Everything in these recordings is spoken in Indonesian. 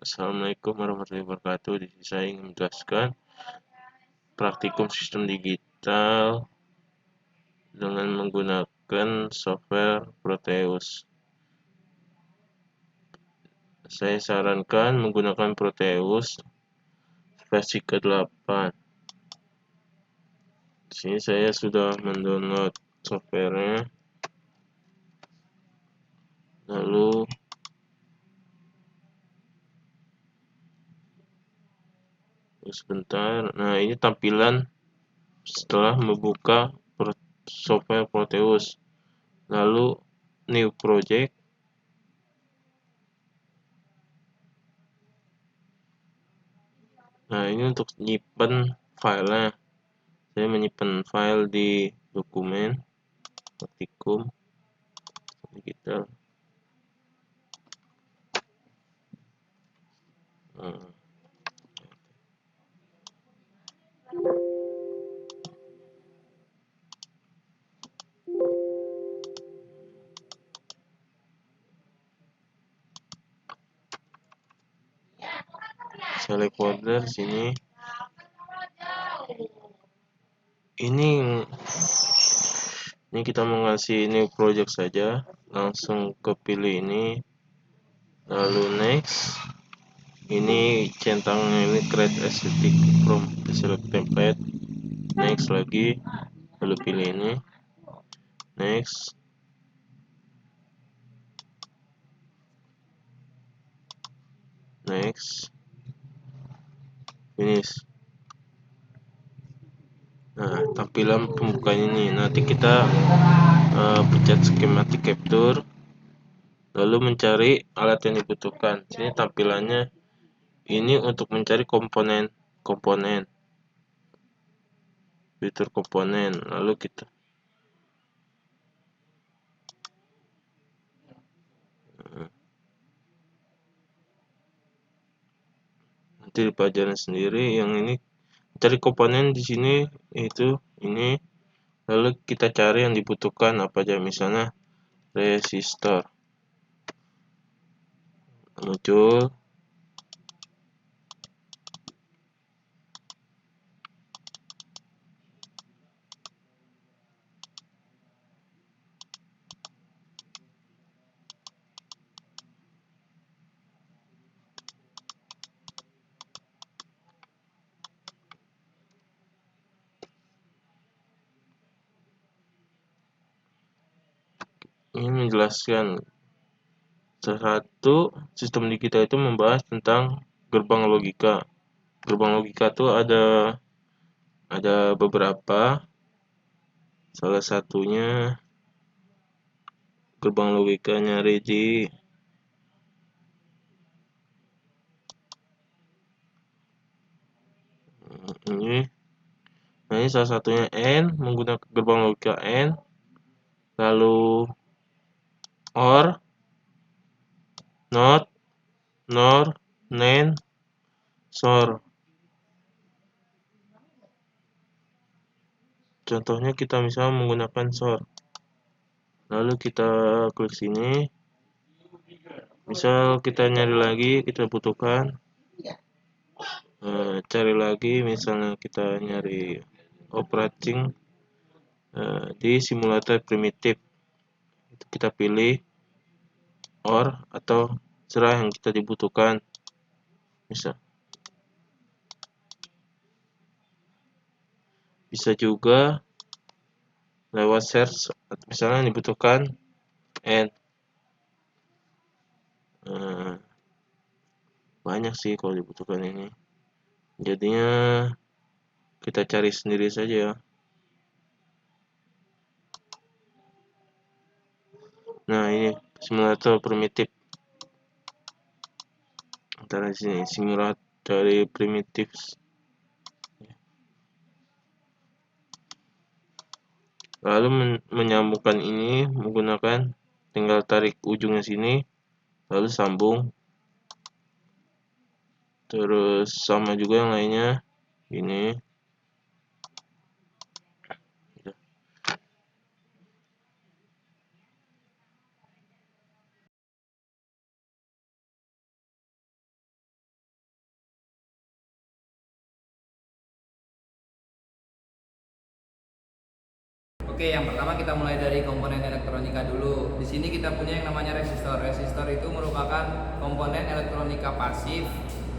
Assalamualaikum warahmatullahi wabarakatuh. Di sini saya ingin menjelaskan praktikum sistem digital dengan menggunakan software Proteus. Saya sarankan menggunakan Proteus versi ke-8. Di sini saya sudah mendownload softwarenya. Lalu sebentar. Nah, ini tampilan setelah membuka software Proteus. Lalu new project. Nah, ini untuk nyimpen filenya. Saya menyimpan file di dokumen praktikum digital. Select folder sini. Ini kita mau ngasih new project saja, langsung kepilih ini, lalu next. Ini centangnya ini create aesthetic from select template. Next lagi, lalu pilih ini, next. Next, finish. Nah, tampilan pembukaan ini nanti kita pencet schematic capture, lalu mencari alat yang dibutuhkan. Sini tampilannya ini untuk mencari komponen fitur komponen, lalu kita nanti di pelajaran sendiri. Yang ini cari komponen di sini itu ini, lalu kita cari yang dibutuhkan apa aja, misalnya resistor, muncul. Ini menjelaskan salah satu sistem digital itu membahas tentang gerbang logika. Gerbang logika itu ada beberapa. Salah satunya gerbang logikanya Regi. Ini salah satunya N, menggunakan gerbang logika N. Lalu OR, NOT, NOR, NAND, SOR. Contohnya kita misalnya menggunakan SOR. Lalu kita klik sini. Misal kita nyari lagi, kita butuhkan. Cari lagi, misalnya kita nyari operating di simulator primitif. Itu kita pilih OR atau serah yang kita dibutuhkan. Bisa juga lewat search, misalnya yang dibutuhkan N. Banyak sih kalau dibutuhkan ini. Jadinya kita cari sendiri saja ya. Nah, ini simulator primitif. Antara sini simulator dari primitif. Lalu menyambungkan ini menggunakan, tinggal tarik ujungnya sini, lalu sambung. Terus sama juga yang lainnya ini. Oke, yang pertama kita mulai dari komponen elektronika dulu. Di sini kita punya yang namanya resistor. Resistor itu merupakan komponen elektronika pasif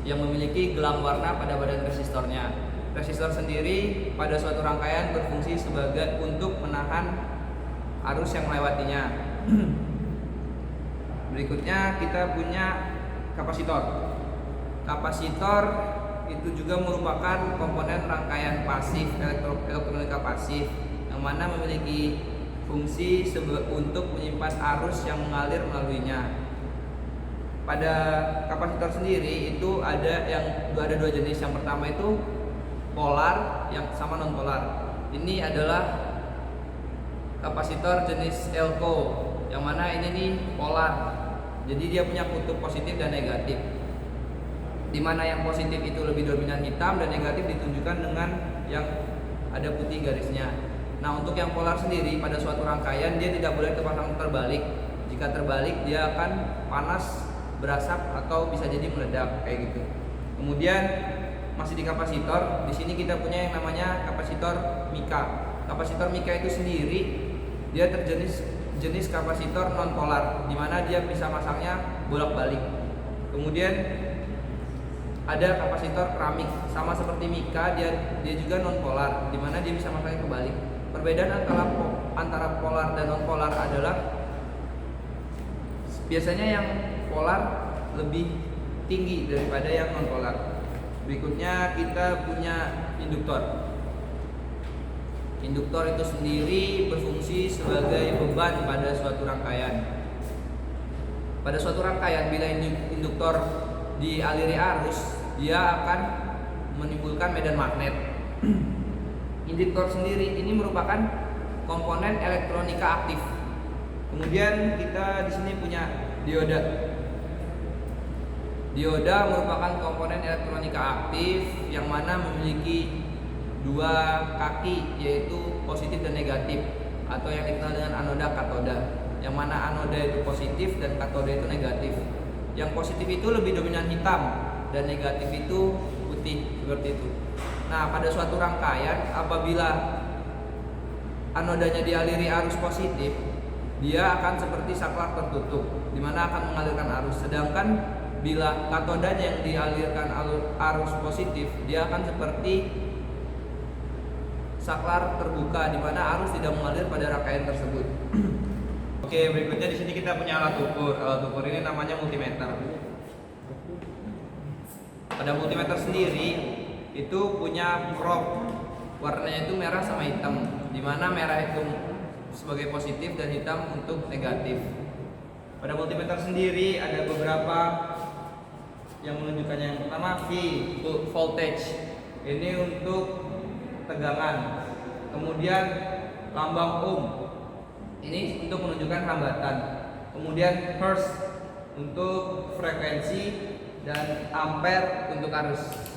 yang memiliki gelang warna pada badan resistornya. Resistor sendiri pada suatu rangkaian berfungsi sebagai untuk menahan arus yang melewatinya. Berikutnya kita punya kapasitor. Kapasitor itu juga merupakan komponen rangkaian pasif elektronika pasif yang mana memiliki fungsi untuk menyimpan arus yang mengalir melaluinya. Pada kapasitor sendiri itu ada dua jenis. Yang pertama itu polar, yang sama non polar. Ini adalah kapasitor jenis elko, yang mana ini nih polar. Jadi dia punya kutub positif dan negatif. Di mana yang positif itu lebih dominan hitam dan negatif ditunjukkan dengan yang ada putih garisnya. Nah, untuk yang polar sendiri pada suatu rangkaian dia tidak boleh terpasang terbalik. Jika terbalik dia akan panas, berasap atau bisa jadi meledak kayak gitu. Kemudian masih di kapasitor, di sini kita punya yang namanya kapasitor mika. Kapasitor mika itu sendiri dia jenis kapasitor non polar, di mana dia bisa masangnya bolak-balik. Kemudian ada kapasitor keramik, sama seperti mika, dia juga non polar, di mana dia bisa masangnya kebalik. Perbedaan antara polar dan non polar adalah biasanya yang polar lebih tinggi daripada yang non polar. Berikutnya kita punya induktor. Induktor itu sendiri berfungsi sebagai beban pada suatu rangkaian. Pada suatu rangkaian bila induktor dialiri arus, dia akan menimbulkan medan magnet. Induktor sendiri ini merupakan komponen elektronika aktif. Kemudian kita di sini punya dioda. Dioda merupakan komponen elektronika aktif yang mana memiliki dua kaki, yaitu positif dan negatif, atau yang dikenal dengan anoda katoda. Yang mana anoda itu positif dan katoda itu negatif. Yang positif itu lebih dominan hitam dan negatif itu putih, seperti itu. Nah, pada suatu rangkaian apabila anodanya dialiri arus positif, dia akan seperti saklar tertutup, di mana akan mengalirkan arus. Sedangkan bila katodanya yang dialirkan arus positif, dia akan seperti saklar terbuka, di mana arus tidak mengalir pada rangkaian tersebut. Oke, berikutnya di sini kita punya alat ukur. Alat ukur ini namanya multimeter. Pada multimeter sendiri itu punya probe, warnanya itu merah sama hitam, di mana merah itu sebagai positif dan hitam untuk negatif. Pada multimeter sendiri ada beberapa yang menunjukkannya. Yang pertama V, voltage. Ini untuk tegangan. Kemudian lambang ohm, ini untuk menunjukkan hambatan. Kemudian hertz untuk frekuensi dan ampere untuk arus.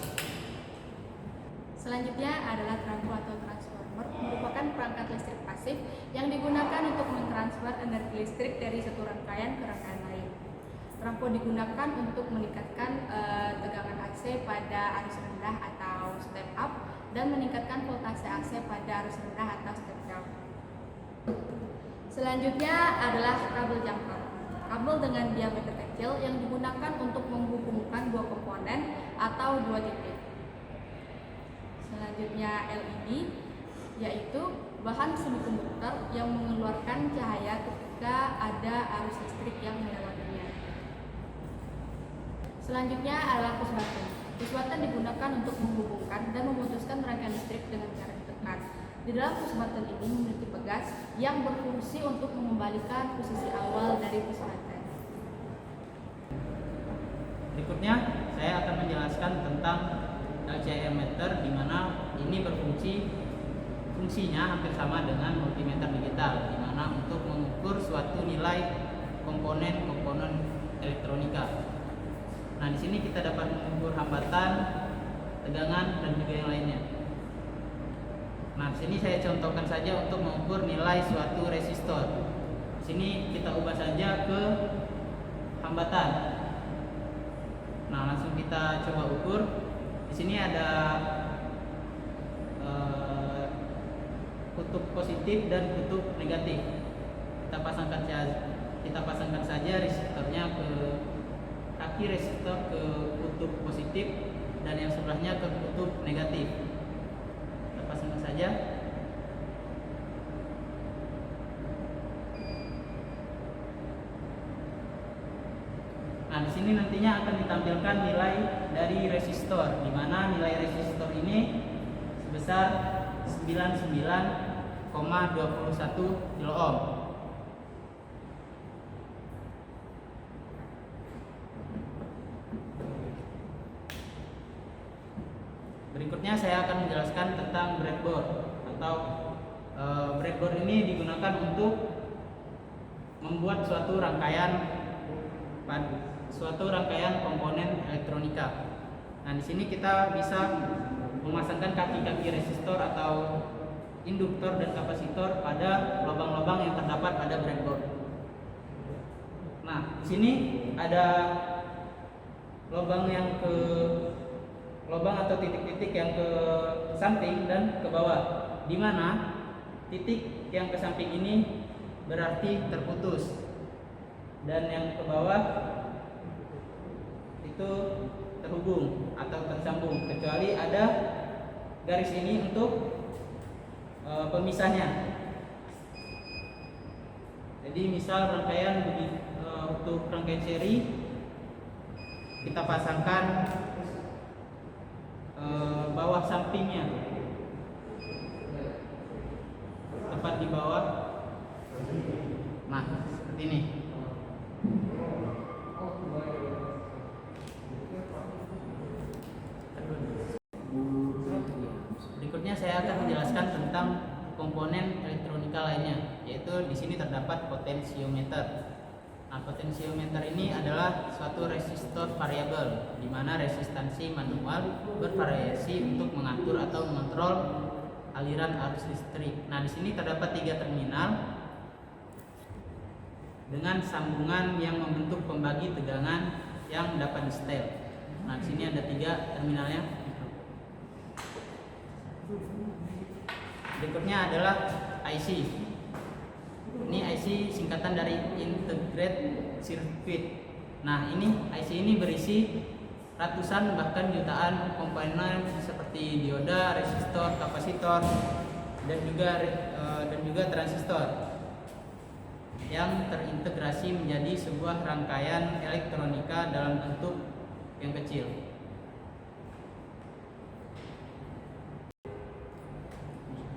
Selanjutnya adalah trafo atau transformer, merupakan perangkat listrik pasif yang digunakan untuk mentransfer energi listrik dari satu rangkaian ke rangkaian lain. Trafo digunakan untuk meningkatkan tegangan AC pada arus rendah atau step up dan meningkatkan voltase AC pada arus rendah atau step down. Selanjutnya adalah kabel jangkar. Kabel dengan diameter kecil yang digunakan untuk menghubungkan dua komponen atau dua titik. Selanjutnya LED, yaitu bahan semikonduktor yang mengeluarkan cahaya ketika ada arus listrik yang melewatinya. Selanjutnya adalah push button. Push button digunakan untuk menghubungkan dan memutuskan rangkaian listrik dengan cara ditekan. Di dalam push button ini memiliki pegas yang berfungsi untuk mengembalikan posisi awal dari push button. Berikutnya saya akan menjelaskan tentang LCR meter, di mana ini fungsinya hampir sama dengan multimeter digital, di mana untuk mengukur suatu nilai komponen elektronika. Nah, di sini kita dapat mengukur hambatan, tegangan, dan juga yang lainnya. Nah, di sini saya contohkan saja untuk mengukur nilai suatu resistor. Di sini kita ubah saja ke hambatan. Nah, langsung kita coba ukur. Di sini ada kutub positif dan kutub negatif. Kita pasangkan saja resistornya ke kaki resistor ke kutub positif dan yang sebelahnya ke kutub negatif. Kita pasangkan saja. Nah, di sini nantinya akan ditampilkan nilai dari resistor, di mana nilai resistor ini sebesar 99,21 kilo ohm. Berikutnya saya akan menjelaskan tentang breadboard atau breadboard ini digunakan untuk membuat suatu rangkaian komponen elektronika. Nah, di sini kita bisa memasangkan kaki-kaki resistor atau induktor dan kapasitor pada lubang-lubang yang terdapat pada breadboard. Nah, di sini ada lubang atau titik-titik yang ke samping dan ke bawah, di mana titik yang ke samping ini berarti terputus dan yang ke bawah itu terhubung atau tersambung, kecuali ada garis ini untuk pemisahnya. Jadi misal rangkaian untuk rangkaian seri kita pasangkan bawah sampingnya, tepat di bawah. Nah, seperti ini. Berikutnya saya akan menjelaskan tentang komponen elektronika lainnya, yaitu di sini terdapat potensiometer. Nah, potensiometer ini adalah suatu resistor variabel, di mana resistansi manual bervariasi untuk mengatur atau mengontrol aliran arus listrik. Nah, di sini terdapat 3 terminal dengan sambungan yang membentuk pembagi tegangan yang dapat disetel. Nah, di sini ada 3 terminalnya. Berikutnya adalah IC. Ini IC singkatan dari Integrated Circuit. Nah, IC ini berisi ratusan bahkan jutaan komponen seperti dioda, resistor, kapasitor, dan juga transistor yang terintegrasi menjadi sebuah rangkaian elektronika dalam bentuk yang kecil.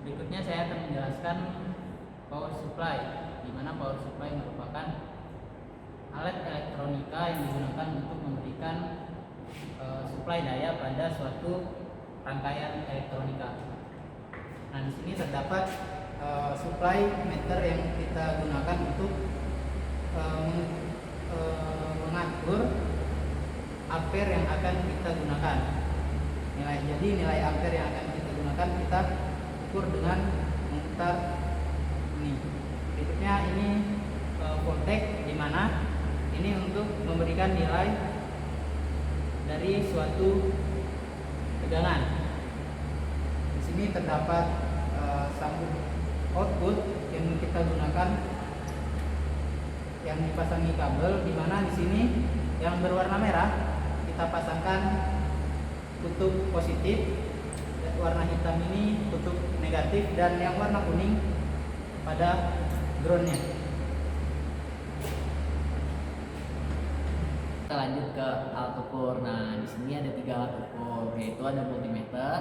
Berikutnya saya akan menjelaskan power supply, di mana power supply merupakan alat elektronika yang digunakan untuk memberikan suplai daya pada suatu rangkaian elektronika. Nah, di sini terdapat supply meter yang kita gunakan untuk mengatur ampere yang akan kita gunakan. Nilai ampere yang akan kita gunakan kita ukur dengan memutar ini. Berikutnya ini voltage, di mana ini untuk memberikan nilai dari suatu tegangan. Di sini terdapat sambung output yang kita gunakan yang dipasangi kabel, di mana di sini yang berwarna merah kita pasangkan kutub positif, dan warna hitam ini kutub negatif, dan yang warna kuning pada groundnya. Kita lanjut ke alat ukur. Nah, di sini ada 3 alat ukur, yaitu ada multimeter,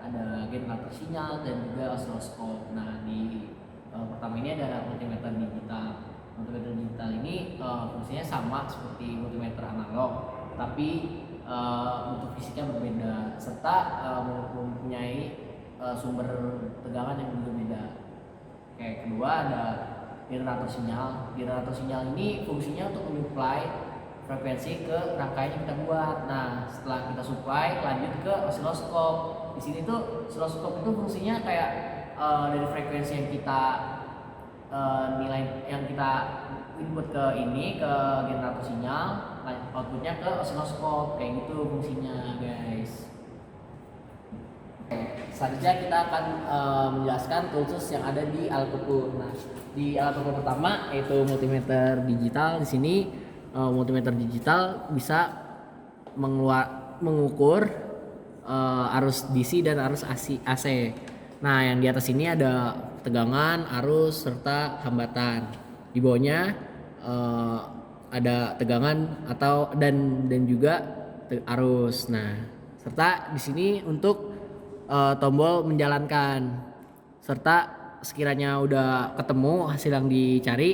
ada generator sinyal, dan juga oscilloscope. Nah, di pertama ini ada multimeter digital. Multimeter digital ini fungsinya sama seperti multimeter analog, tapi untuk fisiknya berbeda, serta mempunyai sumber tegangan yang berbeda. Kayak kedua ada generator sinyal. Generator sinyal ini fungsinya untuk menyuplai frekuensi ke rangkaian yang kita buat. Nah, setelah kita supply, lanjut ke oscilloscope. Di sini tuh oscilloscope itu fungsinya kayak dari frekuensi yang kita nilai yang kita input ke generator sinyal, outputnya ke oscilloscope, kayak gitu fungsinya, guys. Selanjutnya kita akan menjelaskan tools yang ada di alat ukur. Nah, di alat ukur pertama yaitu multimeter digital. Di sini multimeter digital bisa mengukur arus DC dan arus AC. Nah, yang di atas ini ada tegangan, arus serta hambatan. Di bawahnya ada tegangan dan juga arus. Nah, serta di sini untuk tombol menjalankan, serta sekiranya udah ketemu hasil yang dicari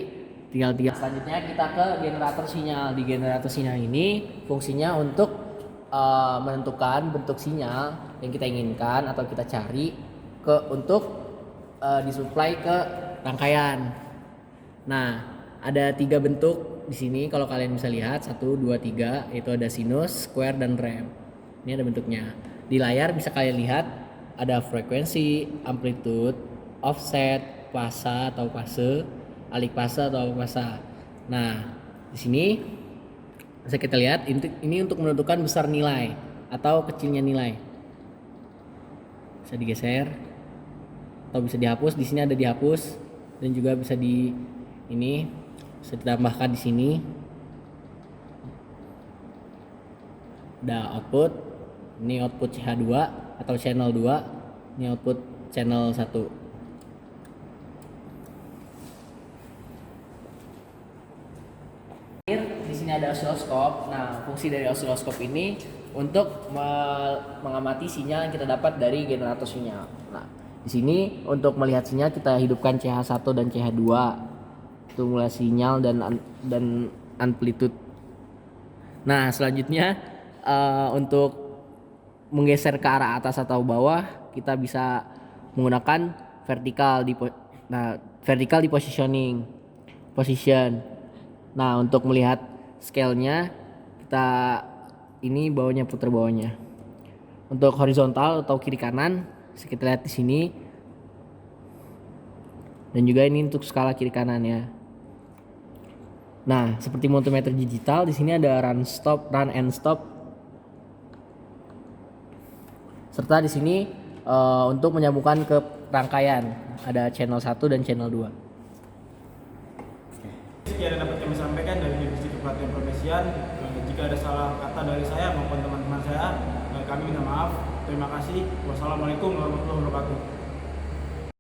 tinggal selanjutnya kita ke generator sinyal. Di generator sinyal ini fungsinya untuk menentukan bentuk sinyal yang kita inginkan atau kita cari untuk disuplai ke rangkaian. Nah, ada 3 bentuk di sini kalau kalian bisa lihat 1, 2, 3, yaitu ada sinus, square, dan ramp. Ini ada bentuknya. Di layar bisa kalian lihat ada frekuensi, amplitude, offset, fasa atau fase, alik fase atau fasa. Nah, di sini bisa kita lihat ini untuk menentukan besar nilai atau kecilnya nilai. Bisa digeser atau bisa dihapus. Di sini ada dihapus dan juga bisa bisa ditambahkan di sini. Ada output. Ini output CH2 atau channel 2. Ini output channel 1. Di sini ada osiloskop. Nah, fungsi dari osiloskop ini untuk mengamati sinyal yang kita dapat dari generator sinyal. Nah, di sini untuk melihat sinyal kita hidupkan CH1 dan CH2 untuk melihat sinyal dan amplitude. Nah, selanjutnya untuk menggeser ke arah atas atau bawah kita bisa menggunakan vertical di position. Nah, untuk melihat scale-nya kita bawahnya putar bawahnya. Untuk horizontal atau kiri kanan bisa kita lihat di sini. Dan juga ini untuk skala kiri kanan ya. Nah, seperti multimeter digital di sini ada run and stop. Serta di sini untuk menyambungkan ke rangkaian ada channel 1 dan channel 2. Sekian yang dapat kami sampaikan dari Divisi Kepelatihan Permesian. Jika ada salah kata dari saya maupun teman-teman saya, kami minta maaf. Terima kasih. Wassalamualaikum warahmatullahi wabarakatuh.